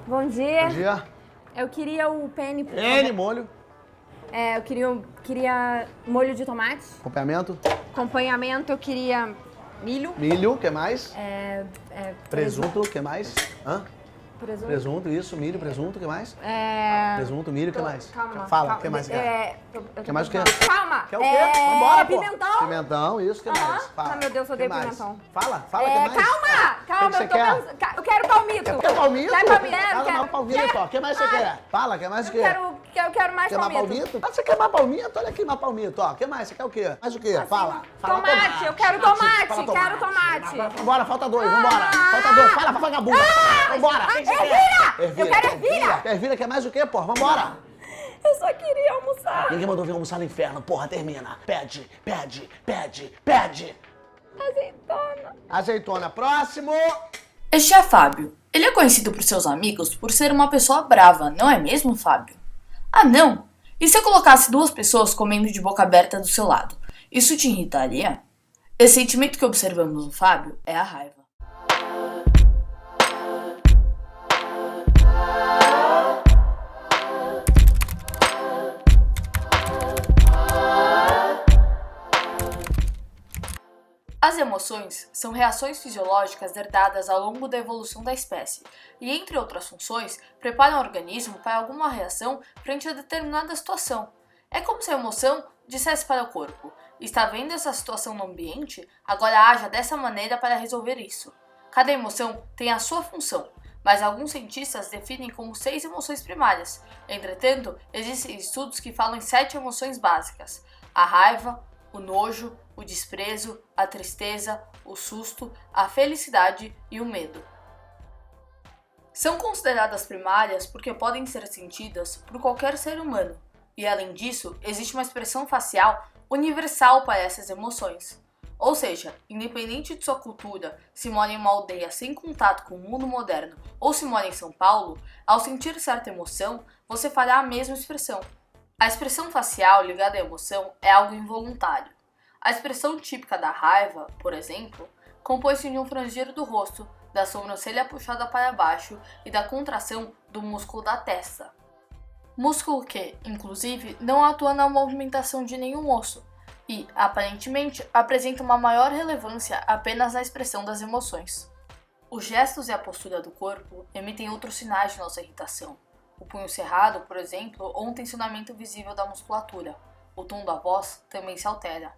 Bom dia. Bom dia. Eu queria o penne, por N, favor. molho. Eu queria molho de tomate. Acompanhamento. Acompanhamento, eu queria milho. Milho, o que mais? Presunto. Presunto, o que mais? Hã? Presunto. Presunto, isso. Milho, presunto, o que mais? Presunto, milho, o que mais? Calma. Fala, o que mais você quer? O que mais você quer? Calma. Quer o quê? Vambora, pô. Pimentão. Pimentão, isso, o que mais? Fala. Ah, meu Deus, eu O que odeio mais? pimentão. Fala, o que mais? Calma, O que eu você tô quer? pensando. Eu quero palmito. Quer palmito? Quer palmito? Fala mais palmito, ó. O que mais você quer? Fala, o que mais você quer? Eu quero mais Quer mais palmito. palmito? Ah, você quer mais palmito? Olha aqui mais palmito, ó. O que mais? Você quer o quê? Mais o quê? Fala. Fala Tomate, eu quero tomate. Quero tomate. Vambora, falta dois, vambora. Falta dois, fala, vagabunda. Vambora. O que você quer? Eu quero ervilha. Quer ervilha? Quer mais o quê, porra? Vambora. Eu só queria almoçar. Ninguém mandou vir almoçar no inferno, porra, termina. Pede. Azeitona. Azeitona, próximo. Este é Fábio. Ele é conhecido por seus amigos por ser uma pessoa brava, não é mesmo, Fábio? Ah, não? E se eu colocasse duas pessoas comendo de boca aberta do seu lado? Isso te irritaria? Esse sentimento que observamos no Fábio é a raiva. As emoções são reações fisiológicas herdadas ao longo da evolução da espécie e, entre outras funções, preparam o organismo para alguma reação frente a determinada situação. É como se a emoção dissesse para o corpo: está vendo essa situação no ambiente? Agora haja dessa maneira para resolver isso. Cada emoção tem a sua função, mas alguns cientistas definem como 6 emoções primárias. Entretanto, existem estudos que falam em 7 emoções básicas: a raiva, o nojo, o desprezo, a tristeza, o susto, a felicidade e o medo. São consideradas primárias porque podem ser sentidas por qualquer ser humano, e além disso, existe uma expressão facial universal para essas emoções. Ou seja, independente de sua cultura, se mora em uma aldeia sem contato com o mundo moderno ou se mora em São Paulo, ao sentir certa emoção, você fará a mesma expressão. A expressão facial ligada à emoção é algo involuntário. A expressão típica da raiva, por exemplo, compõe-se de um frangir do rosto, da sobrancelha puxada para baixo e da contração do músculo da testa. Músculo que, inclusive, não atua na movimentação de nenhum osso e, aparentemente, apresenta uma maior relevância apenas na expressão das emoções. Os gestos e a postura do corpo emitem outros sinais de nossa irritação. O punho cerrado, por exemplo, ou um tensionamento visível da musculatura. O tom da voz também se altera.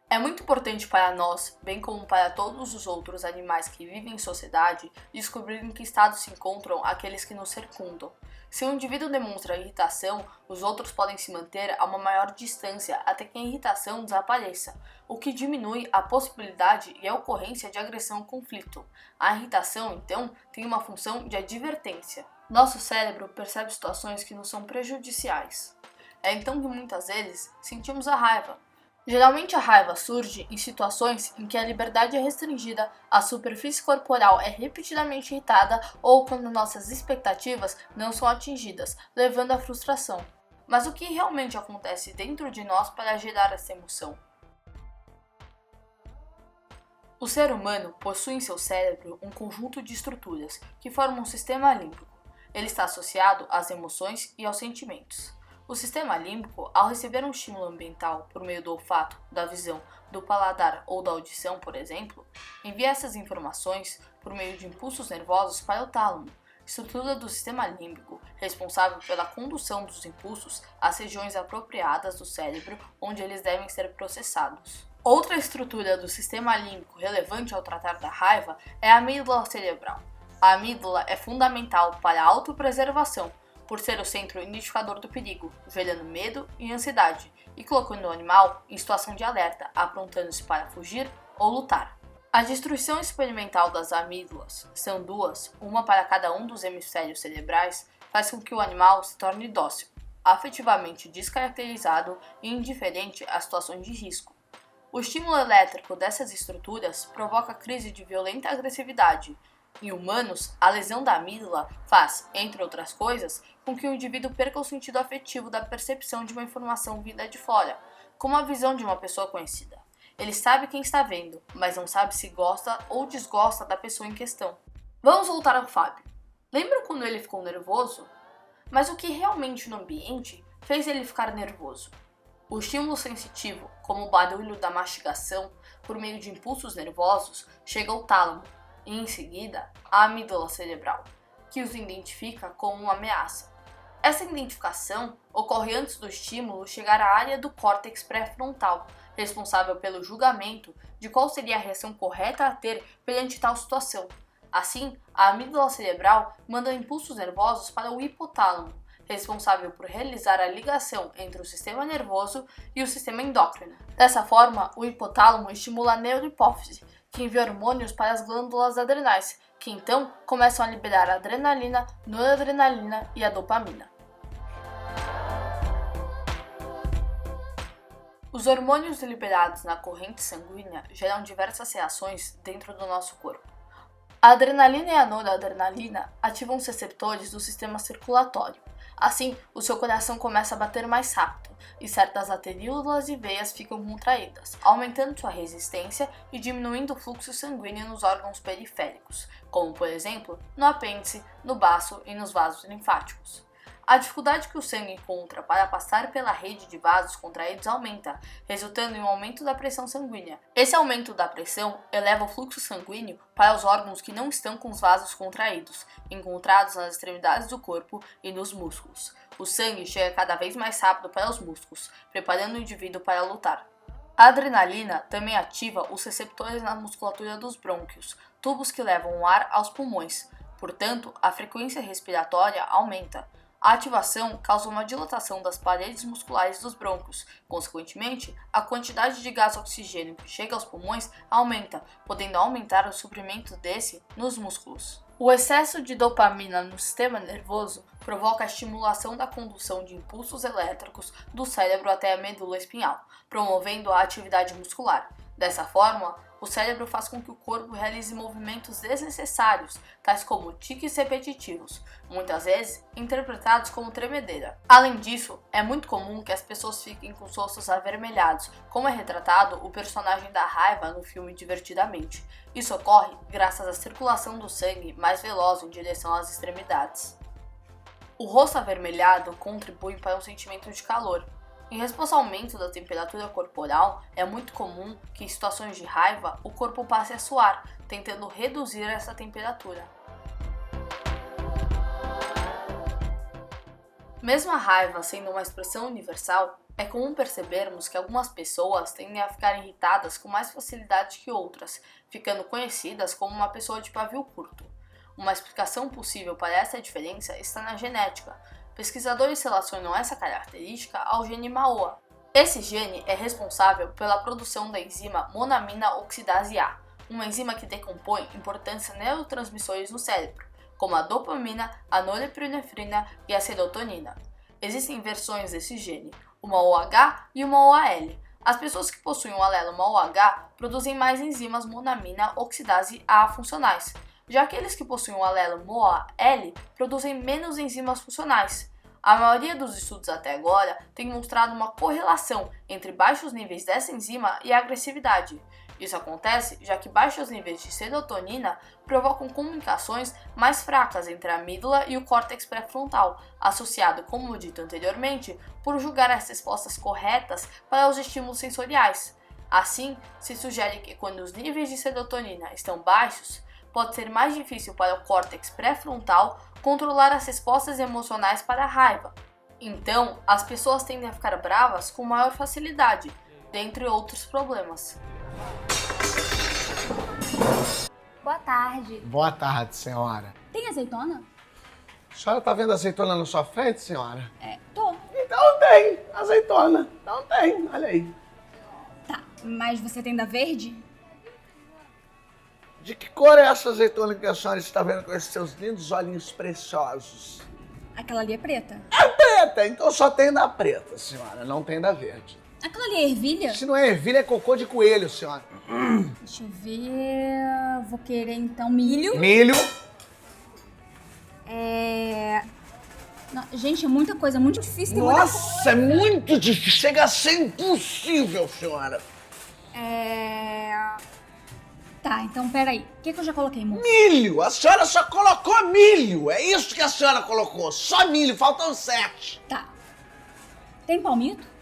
É muito importante para nós, bem como para todos os outros animais que vivem em sociedade, descobrir em que estado se encontram aqueles que nos circundam. Se um indivíduo demonstra irritação, os outros podem se manter a uma maior distância até que a irritação desapareça, o que diminui a possibilidade e a ocorrência de agressão ou conflito. A irritação, então, tem uma função de advertência. Nosso cérebro percebe situações que nos são prejudiciais. É então que muitas vezes sentimos a raiva. Geralmente a raiva surge em situações em que a liberdade é restringida, a superfície corporal é repetidamente irritada ou quando nossas expectativas não são atingidas, levando à frustração. Mas o que realmente acontece dentro de nós para gerar essa emoção? O ser humano possui em seu cérebro um conjunto de estruturas que formam um sistema límbico. Ele está associado às emoções e aos sentimentos. O sistema límbico, ao receber um estímulo ambiental por meio do olfato, da visão, do paladar ou da audição, por exemplo, envia essas informações por meio de impulsos nervosos para o tálamo, estrutura do sistema límbico responsável pela condução dos impulsos às regiões apropriadas do cérebro onde eles devem ser processados. Outra estrutura do sistema límbico relevante ao tratar da raiva é a amígdala cerebral. A amígdala é fundamental para a autopreservação, por ser o centro identificador do perigo, gerando medo e ansiedade, e colocando o animal em situação de alerta, aprontando-se para fugir ou lutar. A destruição experimental das amígdalas, são duas, uma para cada um dos hemisférios cerebrais, faz com que o animal se torne dócil, afetivamente descaracterizado e indiferente a situações de risco. O estímulo elétrico dessas estruturas provoca crise de violenta agressividade. Em humanos, a lesão da amígdala faz, entre outras coisas, com que o indivíduo perca o sentido afetivo da percepção de uma informação vinda de fora, como a visão de uma pessoa conhecida. Ele sabe quem está vendo, mas não sabe se gosta ou desgosta da pessoa em questão. Vamos voltar ao Fábio. Lembram quando ele ficou nervoso? Mas o que realmente no ambiente fez ele ficar nervoso? O estímulo sensitivo, como o barulho da mastigação, por meio de impulsos nervosos, chega ao tálamo e, em seguida, à amígdala cerebral, que os identifica como uma ameaça. Essa identificação ocorre antes do estímulo chegar à área do córtex pré-frontal, responsável pelo julgamento de qual seria a reação correta a ter perante tal situação. Assim, a amígdala cerebral manda impulsos nervosos para o hipotálamo, responsável por realizar a ligação entre o sistema nervoso e o sistema endócrino. Dessa forma, o hipotálamo estimula a neurohipófise, que envia hormônios para as glândulas adrenais, que então começam a liberar a adrenalina, noradrenalina e a dopamina. Os hormônios liberados na corrente sanguínea geram diversas reações dentro do nosso corpo. A adrenalina e a noradrenalina ativam os receptores do sistema circulatório. Assim, o seu coração começa a bater mais rápido e certas arteríolas e veias ficam contraídas, aumentando sua resistência e diminuindo o fluxo sanguíneo nos órgãos periféricos, como por exemplo no apêndice, no baço e nos vasos linfáticos. A dificuldade que o sangue encontra para passar pela rede de vasos contraídos aumenta, resultando em um aumento da pressão sanguínea. Esse aumento da pressão eleva o fluxo sanguíneo para os órgãos que não estão com os vasos contraídos, encontrados nas extremidades do corpo e nos músculos. O sangue chega cada vez mais rápido para os músculos, preparando o indivíduo para lutar. A adrenalina também ativa os receptores na musculatura dos brônquios, tubos que levam o ar aos pulmões. Portanto, a frequência respiratória aumenta. A ativação causa uma dilatação das paredes musculares dos brônquios. Consequentemente, a quantidade de gás oxigênio que chega aos pulmões aumenta, podendo aumentar o suprimento desse nos músculos. O excesso de dopamina no sistema nervoso provoca a estimulação da condução de impulsos elétricos do cérebro até a medula espinhal, promovendo a atividade muscular. Dessa forma, o cérebro faz com que o corpo realize movimentos desnecessários, tais como tiques repetitivos, muitas vezes interpretados como tremedeira. Além disso, é muito comum que as pessoas fiquem com os rostos avermelhados, como é retratado o personagem da raiva no filme Divertidamente. Isso ocorre graças à circulação do sangue mais veloz em direção às extremidades. O rosto avermelhado contribui para um sentimento de calor. Em resposta ao aumento da temperatura corporal, é muito comum que em situações de raiva o corpo passe a suar, tentando reduzir essa temperatura. Mesmo a raiva sendo uma expressão universal, é comum percebermos que algumas pessoas tendem a ficar irritadas com mais facilidade que outras, ficando conhecidas como uma pessoa de pavio curto. Uma explicação possível para essa diferença está na genética. Pesquisadores relacionam essa característica ao gene MAOA. Esse gene é responsável pela produção da enzima monamina oxidase A, uma enzima que decompõe importantes neurotransmissores no cérebro, como a dopamina, a norepinefrina e a serotonina. Existem versões desse gene, uma OH e uma OAL. As pessoas que possuem o alelo MAOH produzem mais enzimas monamina oxidase A funcionais, já aqueles que possuem o alelo MOAL produzem menos enzimas funcionais. A maioria dos estudos até agora tem mostrado uma correlação entre baixos níveis dessa enzima e a agressividade. Isso acontece já que baixos níveis de serotonina provocam comunicações mais fracas entre a amígdala e o córtex pré-frontal, associado, como dito anteriormente, por julgar as respostas corretas para os estímulos sensoriais. Assim, se sugere que quando os níveis de serotonina estão baixos, pode ser mais difícil para o córtex pré-frontal controlar as respostas emocionais para a raiva. Então, as pessoas tendem a ficar bravas com maior facilidade, dentre outros problemas. Boa tarde. Boa tarde, senhora. Tem azeitona? A senhora tá vendo azeitona na sua frente, senhora? Tô. Então tem azeitona. Então tem, olha aí. Tá, mas você tem da verde? De que cor é essa azeitona que a senhora está vendo com esses seus lindos olhinhos preciosos? Aquela ali é preta. É preta, então só tem da preta, senhora, não tem da verde. Aquela ali é ervilha? Se não é ervilha, é cocô de coelho, senhora. Deixa eu ver... Vou querer então milho. Milho. Não, gente, é muita coisa, muito difícil. Tem muita Nossa, é muito difícil. Chega a ser impossível, senhora. Tá, então peraí. O que eu já coloquei, moço? Milho! A senhora só colocou milho! É isso que a senhora colocou! Só milho, faltam 7. Tá. Tem palmito?